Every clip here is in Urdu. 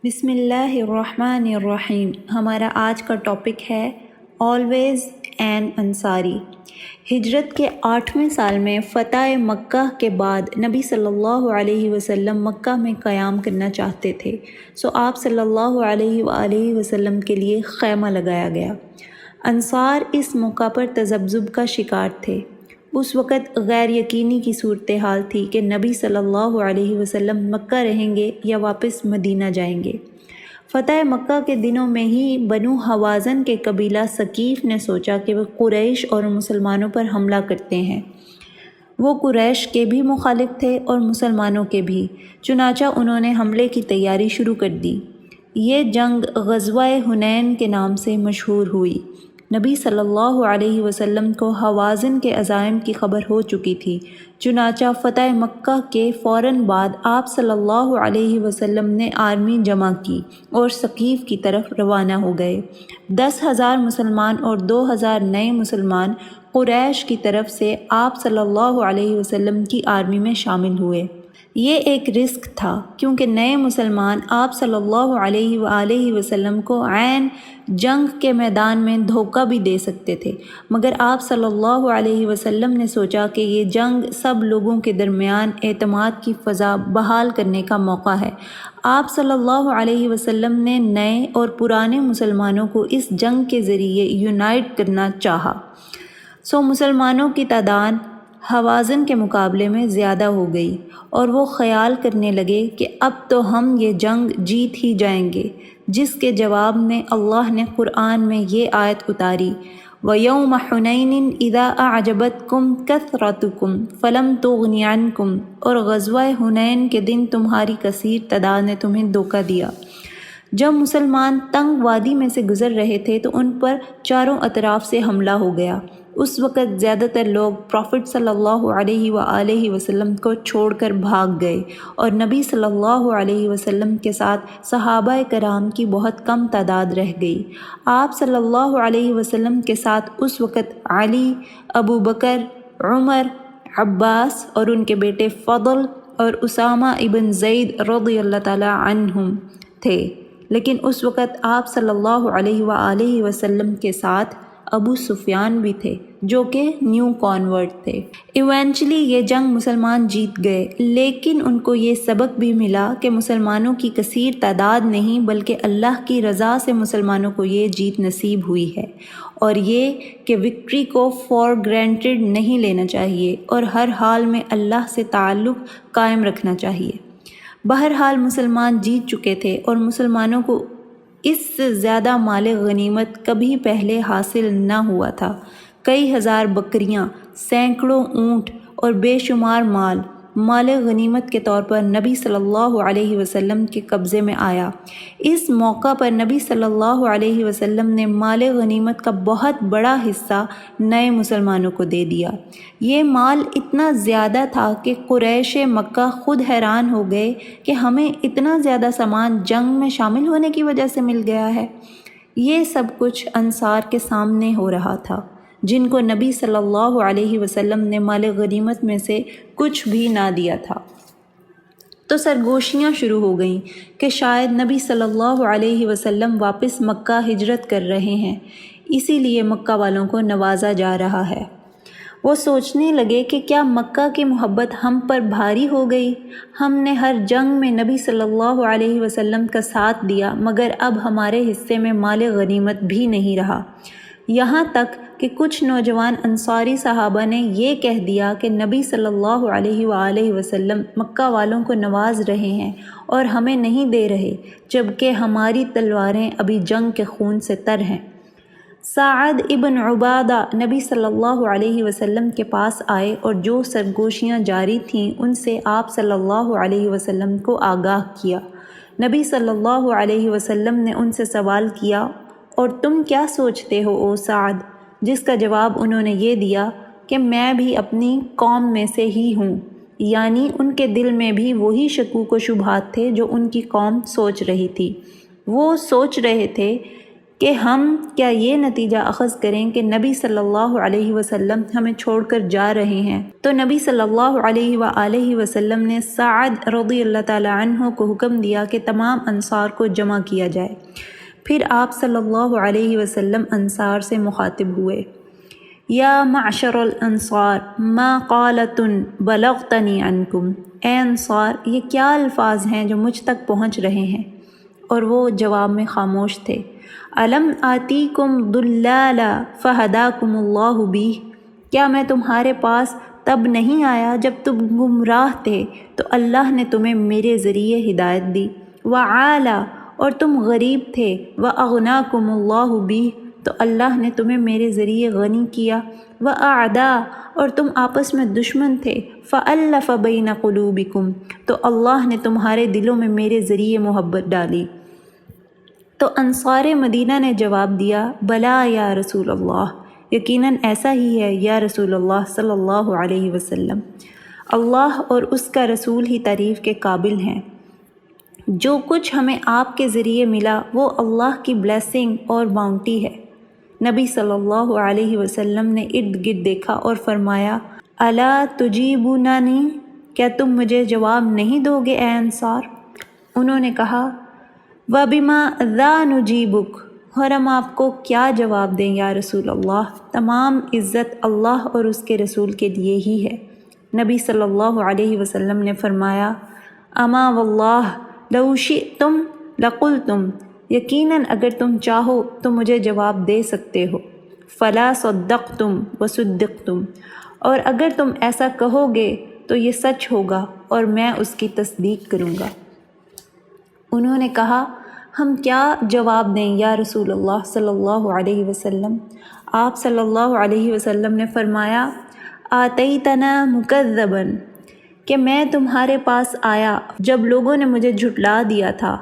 بسم اللہ الرحمن الرحیم۔ ہمارا آج کا ٹاپک ہے آلویز این انصاری۔ ہجرت کے 8ویں سال میں فتح مکہ کے بعد نبی صلی اللہ علیہ وسلم مکہ میں قیام کرنا چاہتے تھے، آپ صلی اللہ علیہ وآلہ وسلم کے لیے خیمہ لگایا گیا۔ انصار اس موقع پر تذبذب کا شکار تھے۔ اس وقت غیر یقینی کی صورتحال تھی کہ نبی صلی اللہ علیہ وسلم مکہ رہیں گے یا واپس مدینہ جائیں گے۔ فتح مکہ کے دنوں میں ہی بنو حوازن کے قبیلہ ثقیف نے سوچا کہ وہ قریش اور مسلمانوں پر حملہ کرتے ہیں۔ وہ قریش کے بھی مخالف تھے اور مسلمانوں کے بھی، چنانچہ انہوں نے حملے کی تیاری شروع کر دی۔ یہ جنگ غزوہ حنین کے نام سے مشہور ہوئی۔ نبی صلی اللہ علیہ وسلم کو حوازن کے عزائم کی خبر ہو چکی تھی، چنانچہ فتح مکہ کے فوراً بعد آپ صلی اللہ علیہ وسلم نے آرمی جمع کی اور ثقیف کی طرف روانہ ہو گئے۔ 10,000 مسلمان اور 2,000 نئے مسلمان قریش کی طرف سے آپ صلی اللہ علیہ وسلم کی آرمی میں شامل ہوئے۔ یہ ایک رسک تھا کیونکہ نئے مسلمان آپ صلی اللہ علیہ وآلہ وسلم کو عین جنگ کے میدان میں دھوکہ بھی دے سکتے تھے، مگر آپ صلی اللہ علیہ وسلم نے سوچا کہ یہ جنگ سب لوگوں کے درمیان اعتماد کی فضا بحال کرنے کا موقع ہے۔ آپ صلی اللہ علیہ وسلم نے نئے اور پرانے مسلمانوں کو اس جنگ کے ذریعے یونائٹ کرنا چاہا، مسلمانوں کی تعداد حوازن کے مقابلے میں زیادہ ہو گئی اور وہ خیال کرنے لگے کہ اب تو ہم یہ جنگ جیت ہی جائیں گے، جس کے جواب میں اللہ نے قرآن میں یہ آیت اتاری، وَيَوْمَ حُنَيْنٍ إِذَا أَعْجَبَتْكُمْ كَثْرَتُكُمْ فَلَمْ تُغْنِ عَنْكُمْ، اور غزوہ حنین کے دن تمہاری کثیر تعداد نے تمہیں دھوکہ دیا۔ جب مسلمان تنگ وادی میں سے گزر رہے تھے تو ان پر چاروں اطراف سے حملہ ہو گیا۔ اس وقت زیادہ تر لوگ پروفٹ صلی اللہ علیہ وآلہ وسلم کو چھوڑ کر بھاگ گئے اور نبی صلی اللہ علیہ وسلم کے ساتھ صحابہ کرام کی بہت کم تعداد رہ گئی۔ آپ صلی اللہ علیہ وسلم کے ساتھ اس وقت علی، ابو بکر، عمر، عباس اور ان کے بیٹے فضل اور اسامہ ابن زید رضی اللہ تعالی عنہم تھے، لیکن اس وقت آپ صلی اللہ علیہ وآلہ وسلم کے ساتھ ابو سفیان بھی تھے جو کہ نیو کانورٹ تھے۔ ایونچولی یہ جنگ مسلمان جیت گئے، لیکن ان کو یہ سبق بھی ملا کہ مسلمانوں کی کثیر تعداد نہیں بلکہ اللہ کی رضا سے مسلمانوں کو یہ جیت نصیب ہوئی ہے، اور یہ کہ وکٹری کو فار گرانٹیڈ نہیں لینا چاہیے اور ہر حال میں اللہ سے تعلق قائم رکھنا چاہیے۔ بہرحال مسلمان جیت چکے تھے اور مسلمانوں کو اس سے زیادہ مال غنیمت کبھی پہلے حاصل نہ ہوا تھا۔ کئی ہزار بکریاں، سینکڑوں اونٹ اور بے شمار مال غنیمت کے طور پر نبی صلی اللہ علیہ وسلم کے قبضے میں آیا۔ اس موقع پر نبی صلی اللہ علیہ وسلم نے مال غنیمت کا بہت بڑا حصہ نئے مسلمانوں کو دے دیا۔ یہ مال اتنا زیادہ تھا کہ قریش مکہ خود حیران ہو گئے کہ ہمیں اتنا زیادہ سامان جنگ میں شامل ہونے کی وجہ سے مل گیا ہے۔ یہ سب کچھ انصار کے سامنے ہو رہا تھا، جن کو نبی صلی اللہ علیہ وسلم نے مال غنیمت میں سے کچھ بھی نہ دیا تھا۔ تو سرگوشیاں شروع ہو گئیں کہ شاید نبی صلی اللہ علیہ وسلم واپس مکہ ہجرت کر رہے ہیں، اسی لیے مکہ والوں کو نوازا جا رہا ہے۔ وہ سوچنے لگے کہ کیا مکہ کی محبت ہم پر بھاری ہو گئی؟ ہم نے ہر جنگ میں نبی صلی اللہ علیہ وسلم کا ساتھ دیا، مگر اب ہمارے حصے میں مال غنیمت بھی نہیں رہا۔ یہاں تک کہ کچھ نوجوان انصاری صحابہ نے یہ کہہ دیا کہ نبی صلی اللہ علیہ وآلہ وسلم مکہ والوں کو نواز رہے ہیں اور ہمیں نہیں دے رہے، جبکہ ہماری تلواریں ابھی جنگ کے خون سے تر ہیں۔ سعد ابن عبادہ نبی صلی اللہ علیہ وسلم کے پاس آئے اور جو سرگوشیاں جاری تھیں ان سے آپ صلی اللہ علیہ وسلم کو آگاہ کیا۔ نبی صلی اللہ علیہ وسلم نے ان سے سوال کیا، اور تم کیا سوچتے ہو او سعد؟ جس کا جواب انہوں نے یہ دیا کہ میں بھی اپنی قوم میں سے ہی ہوں، یعنی ان کے دل میں بھی وہی شکوک و شبہات تھے جو ان کی قوم سوچ رہی تھی۔ وہ سوچ رہے تھے کہ ہم کیا یہ نتیجہ اخذ کریں کہ نبی صلی اللہ علیہ وسلم ہمیں چھوڑ کر جا رہے ہیں؟ تو نبی صلی اللہ علیہ وآلہ وسلم نے سعد رضی اللہ تعالی عنہ کو حکم دیا کہ تمام انصار کو جمع کیا جائے۔ پھر آپ صلی اللہ علیہ وسلم انصار سے مخاطب ہوئے، یا معشر الانصار ما قالۃ بلغتنی عنکم، اے انصار یہ کیا الفاظ ہیں جو مجھ تک پہنچ رہے ہیں؟ اور وہ جواب میں خاموش تھے۔ الم آتیکم ضلالا فہداکم اللہ بہ، کیا میں تمہارے پاس تب نہیں آیا جب تم گمراہ تھے تو اللہ نے تمہیں میرے ذریعے ہدایت دی؟ وعالا، اور تم غریب تھے، وَأَغْنَاكُمُ اللَّهُ بِهِ، تو اللہ نے تمہیں میرے ذریعے غنی کیا، وَأَعْدَا، اور تم آپس میں دشمن تھے، فَأَلَّفَ بَيْنَ قُلُوبِكُمْ، تو اللہ نے تمہارے دلوں میں میرے ذریعے محبت ڈالی۔ تو انصار مدینہ نے جواب دیا، بلا یا رسول اللہ، یقیناً ایسا ہی ہے یا رسول اللہ صلی اللہ علیہ وسلم، اللہ اور اس کا رسول ہی تعریف کے قابل ہیں۔ جو کچھ ہمیں آپ کے ذریعے ملا وہ اللہ کی بلیسنگ اور باؤنٹی ہے۔ نبی صلی اللہ علیہ وسلم نے ارد گرد دیکھا اور فرمایا، الا تجیبوننی، کیا تم مجھے جواب نہیں دو گے اے انصار؟ انہوں نے کہا، وَبِمَا ذَا نُجِيبُكَ، اور ہم آپ کو کیا جواب دیں یا رسول اللہ، تمام عزت اللہ اور اس کے رسول کے لیے ہی ہے۔ نبی صلی اللہ علیہ وسلم نے فرمایا، اما واللہ لو شئتم لقلتم، یقیناً اگر تم چاہو تو مجھے جواب دے سکتے ہو، فلا صدقتم وصدقتم، اور اگر تم ایسا کہو گے تو یہ سچ ہوگا اور میں اس کی تصدیق کروں گا۔ انہوں نے کہا، ہم کیا جواب دیں یا رسول اللہ صلی اللہ علیہ وسلم؟ آپ صلی اللہ علیہ وسلم نے فرمایا، آتیتنا مکذبا، کہ میں تمہارے پاس آیا جب لوگوں نے مجھے جھٹلا دیا تھا،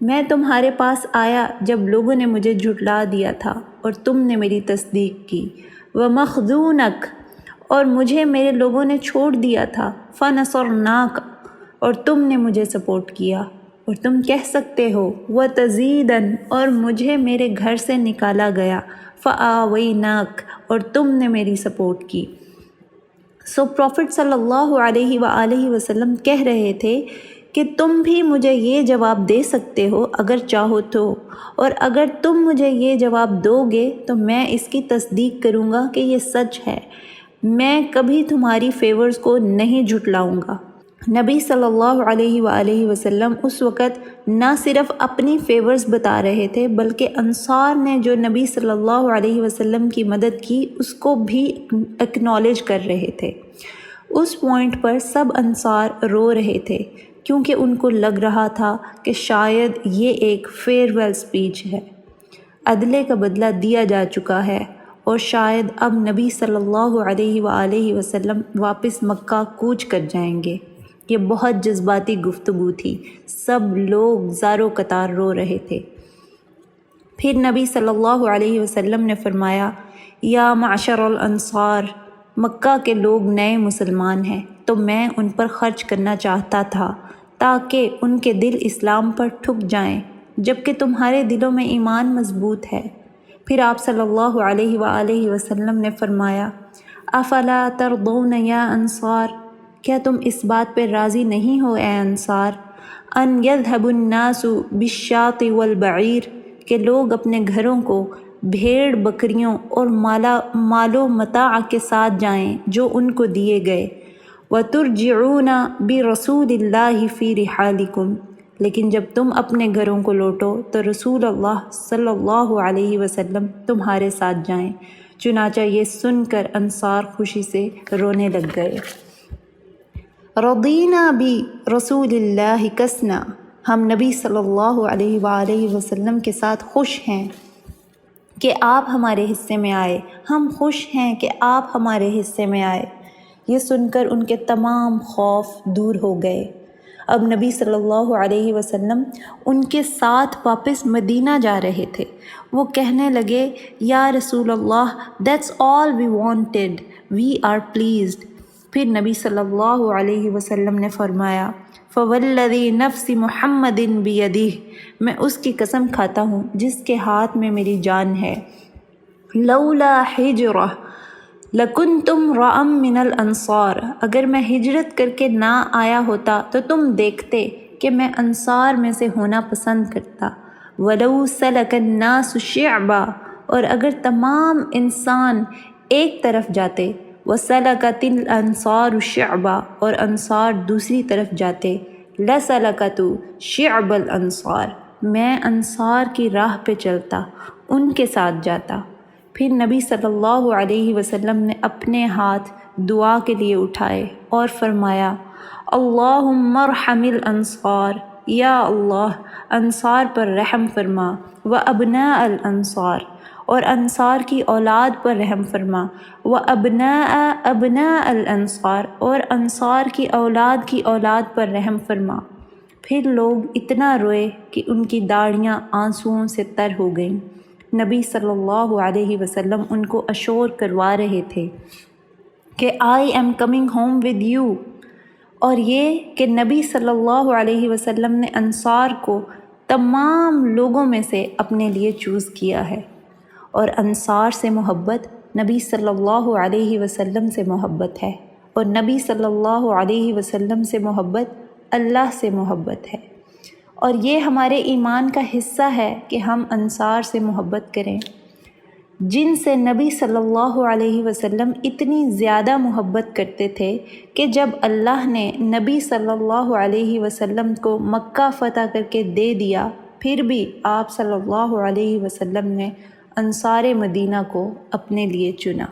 میں تمہارے پاس آیا جب لوگوں نے مجھے جھٹلا دیا تھا اور تم نے میری تصدیق کی، ومخذونک، اور مجھے میرے لوگوں نے چھوڑ دیا تھا، فنصرناک، اور تم نے مجھے سپورٹ کیا، اور تم کہہ سکتے ہو وتزیدن، اور مجھے میرے گھر سے نکالا گیا، فآویناک، اور تم نے میری سپورٹ کی۔ سو پروفٹ صلی اللہ علیہ وآلہ وسلم کہہ رہے تھے کہ تم بھی مجھے یہ جواب دے سکتے ہو اگر چاہو تو، اور اگر تم مجھے یہ جواب دو گے تو میں اس کی تصدیق کروں گا کہ یہ سچ ہے، میں کبھی تمہاری فیورز کو نہیں جھٹلاؤں گا۔ نبی صلی اللہ علیہ وآلہ وسلم اس وقت نہ صرف اپنی فیورز بتا رہے تھے بلکہ انصار نے جو نبی صلی اللہ علیہ وسلم کی مدد کی اس کو بھی اکنالج کر رہے تھے۔ اس پوائنٹ پر سب انصار رو رہے تھے کیونکہ ان کو لگ رہا تھا کہ شاید یہ ایک فیئرویل اسپیچ ہے، عدلے کا بدلہ دیا جا چکا ہے اور شاید اب نبی صلی اللہ علیہ وآلہ وسلم واپس مکہ کوچ کر جائیں گے۔ یہ بہت جذباتی گفتگو تھی، سب لوگ زارو قطار رو رہے تھے۔ پھر نبی صلی اللہ علیہ وسلم نے فرمایا، یا معشر الانصار، مکہ کے لوگ نئے مسلمان ہیں تو میں ان پر خرچ کرنا چاہتا تھا تاکہ ان کے دل اسلام پر ٹھک جائیں جبکہ تمہارے دلوں میں ایمان مضبوط ہے۔ پھر آپ صلی اللہ علیہ وآلہ وسلم نے فرمایا، افلا ترضون یا انصار، کیا تم اس بات پہ راضی نہیں ہو اے انصار، ان یذهب الناس بالشاۃ والبعیر، کہ لوگ اپنے گھروں کو بھیڑ بکریوں اور مال و متاع کے ساتھ جائیں جو ان کو دیے گئے، وترجعون برسول اللہ فی رحالکم، لیکن جب تم اپنے گھروں کو لوٹو تو رسول اللہ صلی اللہ علیہ وسلم تمہارے ساتھ جائیں۔ چنانچہ یہ سن کر انصار خوشی سے رونے لگ گئے۔ رضینا برسول اللہ کسنا، ہم نبی صلی اللہ علیہ وآلہ وسلم کے ساتھ خوش ہیں کہ آپ ہمارے حصے میں آئے، ہم خوش ہیں کہ آپ ہمارے حصے میں آئے۔ یہ سن کر ان کے تمام خوف دور ہو گئے۔ اب نبی صلی اللہ علیہ وسلم ان کے ساتھ واپس مدینہ جا رہے تھے۔ وہ کہنے لگے، یا رسول اللہ، that's all we wanted, we are pleased. پھر نبی صلی اللہ علیہ وسلم نے فرمایا، فوالذی نفس محمد بیدہ، میں اس کی قسم کھاتا ہوں جس کے ہاتھ میں میری جان ہے، لولا ہجرہ لکنتم رأى من الانصار، اگر میں ہجرت کر کے نہ آیا ہوتا تو تم دیکھتے کہ میں انصار میں سے ہونا پسند کرتا، ولو سلک الناس شعبا، اور اگر تمام انسان ایک طرف جاتے، وسلکت الانصار شعبا، اور انصار دوسری طرف جاتے، لسلکت شعب الانصار، میں انصار کی راہ پہ چلتا، ان کے ساتھ جاتا۔ پھر نبی صلی اللہ علیہ وسلم نے اپنے ہاتھ دعا کے لیے اٹھائے اور فرمایا، اللہم ارحم الانصار، یا اللہ انصار پر رحم فرما، وابناء الانصار، اور انصار کی اولاد پر رحم فرما، وابناء ابناء الانصار، اور انصار کی اولاد پر رحم فرما۔ پھر لوگ اتنا روئے کہ ان کی داڑھیاں آنسوؤں سے تر ہو گئیں۔ نبی صلی اللہ علیہ وسلم ان کو اشور کروا رہے تھے کہ I am coming home with you, اور یہ کہ نبی صلی اللہ علیہ وسلم نے انصار کو تمام لوگوں میں سے اپنے لیے چوز کیا ہے، اور انصار سے محبت نبی صلی اللہ علیہ وسلم سے محبت ہے، اور نبی صلی اللہ علیہ وسلم سے محبت اللہ سے محبت ہے، اور یہ ہمارے ایمان کا حصہ ہے کہ ہم انصار سے محبت کریں، جن سے نبی صلی اللہ علیہ وسلم اتنی زیادہ محبت کرتے تھے کہ جب اللہ نے نبی صلی اللہ علیہ وسلم کو مکہ فتح کر کے دے دیا، پھر بھی آپ صلی اللہ علیہ وسلم نے انصار مدینہ کو اپنے لیے چنا۔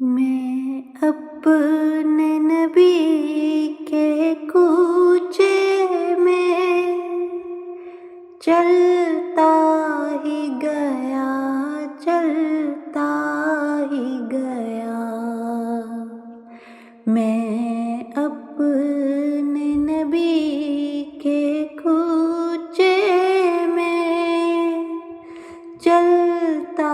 میں اپنے نبی کے کوچے میں چلتا ہی گیا، چلتا ہی گیا، میں اپنے نبی کے کوچے میں چلتا